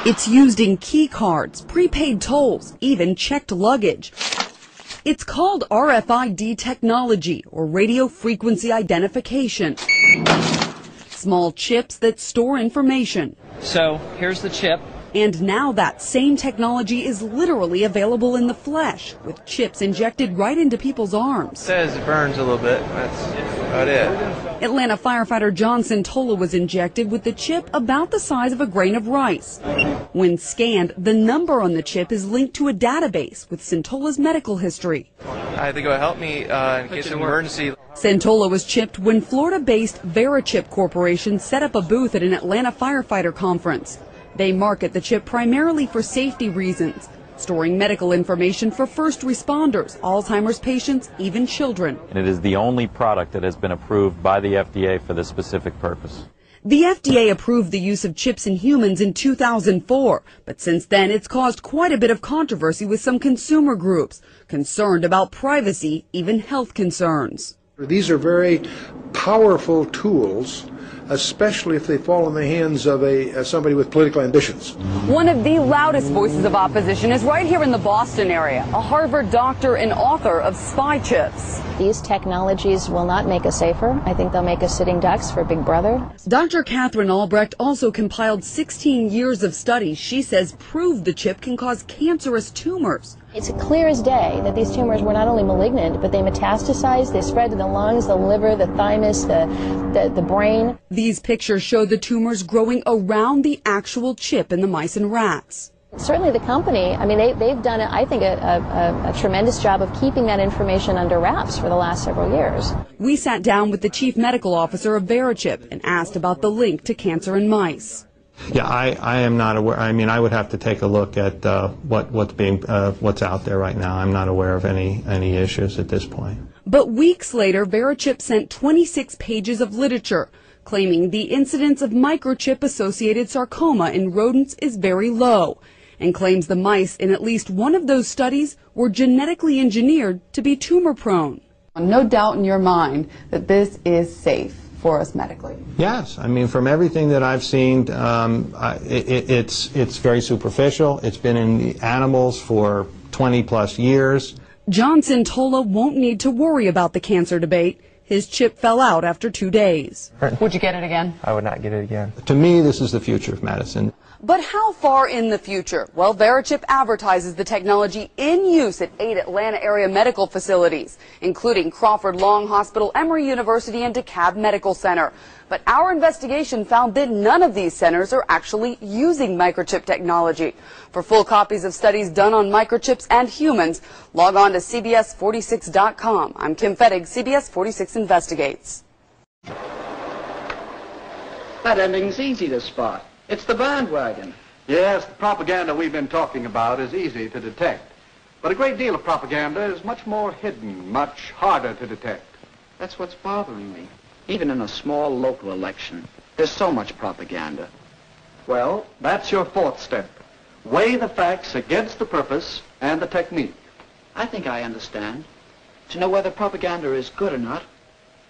It's used in key cards, prepaid tolls, even checked luggage. It's called RFID technology, or radio frequency identification. Small chips that store information. So here's the chip. And now that same technology is literally available in the flesh, with chips injected right into people's arms. It says it burns a little bit. That's about it. Atlanta firefighter John Santola was injected with the chip about the size of a grain of rice. When scanned, the number on the chip is linked to a database with Santola's medical history. I think it will help me in case of an emergency. Santola was chipped when Florida-based VeriChip Corporation set up a booth at an Atlanta firefighter conference. They market the chip primarily for safety reasons, storing medical information for first responders, Alzheimer's patients, even children. And it is the only product that has been approved by the FDA for this specific purpose. The FDA approved the use of chips in humans in 2004, but since then it's caused quite a bit of controversy with some consumer groups, concerned about privacy, even health concerns. These are very powerful tools, especially if they fall in the hands of somebody with political ambitions. One of the loudest voices of opposition is right here in the Boston area, a Harvard doctor and author of spy chips. These technologies will not make us safer. I think they'll make us sitting ducks for Big Brother. Dr. Catherine Albrecht also compiled 16 years of studies she says prove the chip can cause cancerous tumors. It's clear as day that these tumors were not only malignant, but they metastasize, they spread to the lungs, the liver, the thymus, the brain. These pictures show the tumors growing around the actual chip in the mice and rats. Certainly the company, I mean, they've done, I think, a tremendous job of keeping that information under wraps for the last several years. We sat down with the chief medical officer of VeriChip and asked about the link to cancer in mice. Yeah, I am not aware. I mean, I would have to take a look at what's out there right now. I'm not aware of any issues at this point. But weeks later, VeriChip sent 26 pages of literature claiming the incidence of microchip-associated sarcoma in rodents is very low, and claims the mice in at least one of those studies were genetically engineered to be tumor-prone. No doubt in your mind that this is safe for us medically. Yes, I mean, from everything that I've seen, it's very superficial. It's been in the animals for 20+ years. John Santola won't need to worry about the cancer debate. His chip fell out after 2 days. Would you get it again? I would not get it again. To me, this is the future of medicine. But how far in the future? Well, VeriChip advertises the technology in use at 8 Atlanta area medical facilities, including Crawford Long Hospital, Emory University, and DeKalb Medical Center. But our investigation found that none of these centers are actually using microchip technology. For full copies of studies done on microchips and humans, log on to CBS46.com. I'm Kim Fettig, CBS 46 Investigates. That ending's easy to spot. It's the bandwagon. Yes, the propaganda we've been talking about is easy to detect. But a great deal of propaganda is much more hidden, much harder to detect. That's what's bothering me. Even in a small local election, there's so much propaganda. Well, that's your fourth step. Weigh the facts against the purpose and the technique. I think I understand. To know whether propaganda is good or not,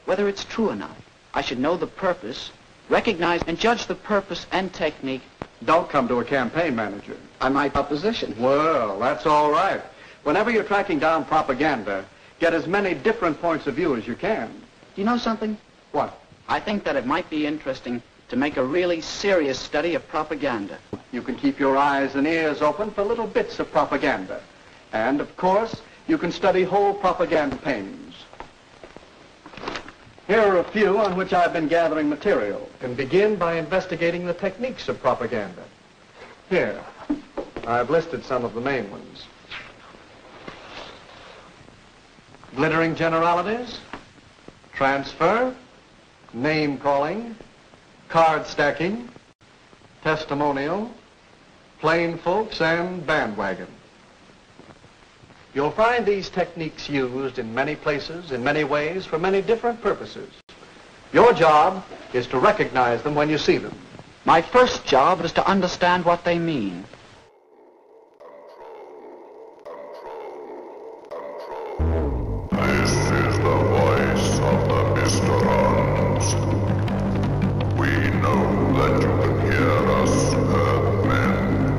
whether it's true or not, I should know the purpose, recognize and judge the purpose and technique. Don't come to a campaign manager. I might opposition. Well, that's all right. Whenever you're tracking down propaganda, get as many different points of view as you can. Do you know something? What? I think that it might be interesting to make a really serious study of propaganda. You can keep your eyes and ears open for little bits of propaganda. And, of course, you can study whole propaganda campaigns. Here are a few on which I've been gathering material. You can begin by investigating the techniques of propaganda. Here, I've listed some of the main ones. Glittering generalities, transfer, name-calling, card stacking, testimonial, plain folks, and bandwagon. You'll find these techniques used in many places, in many ways, for many different purposes. Your job is to recognize them when you see them. My first job is to understand what they mean. This is the voice of the Mysterons. We know that you can hear us, Earthmen.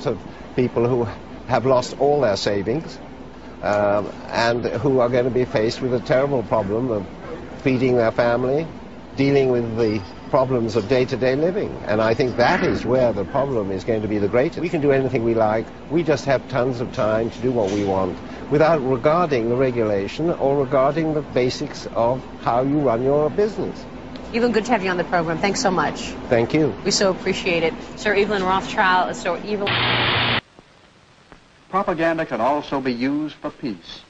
lot of people who have lost all their savings and who are going to be faced with a terrible problem of feeding their family, dealing with the problems of day-to-day living. And I think that is where the problem is going to be the greatest. We can do anything we like. We just have tons of time to do what we want without regarding the regulation or regarding the basics of how you run your business. Evelyn, good to have you on the program. Thanks so much. Thank you. We so appreciate it. Sir Evelyn Rothschild, Sir Evelyn. Propaganda can also be used for peace.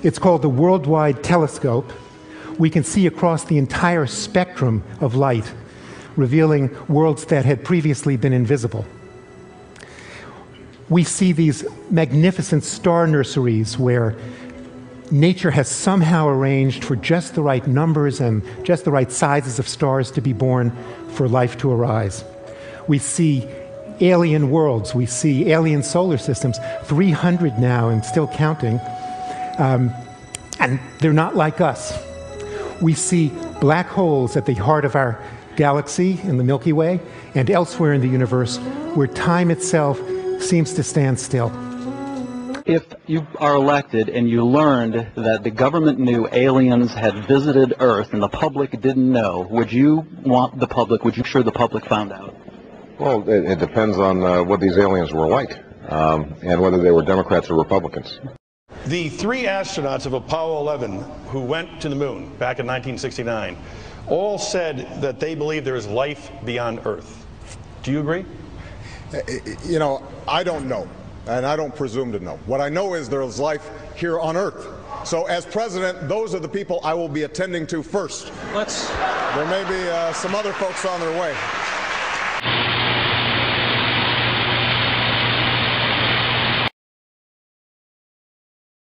It's called the Worldwide Telescope. We can see across the entire spectrum of light, revealing worlds that had previously been invisible. We see these magnificent star nurseries where nature has somehow arranged for just the right numbers and just the right sizes of stars to be born for life to arise. We see alien worlds, we see alien solar systems, 300 now and still counting, and they're not like us. We see black holes at the heart of our galaxy in the Milky Way and elsewhere in the universe where time itself seems to stand still. If you are elected and you learned that the government knew aliens had visited Earth and the public didn't know, would you want the public, would you ensure the public found out? Well, it depends on what these aliens were like and whether they were Democrats or Republicans. The 3 astronauts of Apollo 11 who went to the moon back in 1969 all said that they believe there is life beyond Earth. Do you agree? You know, I don't know, and I don't presume to know. What I know is there is life here on Earth. So as president, those are the people I will be attending to first. There may be some other folks on their way.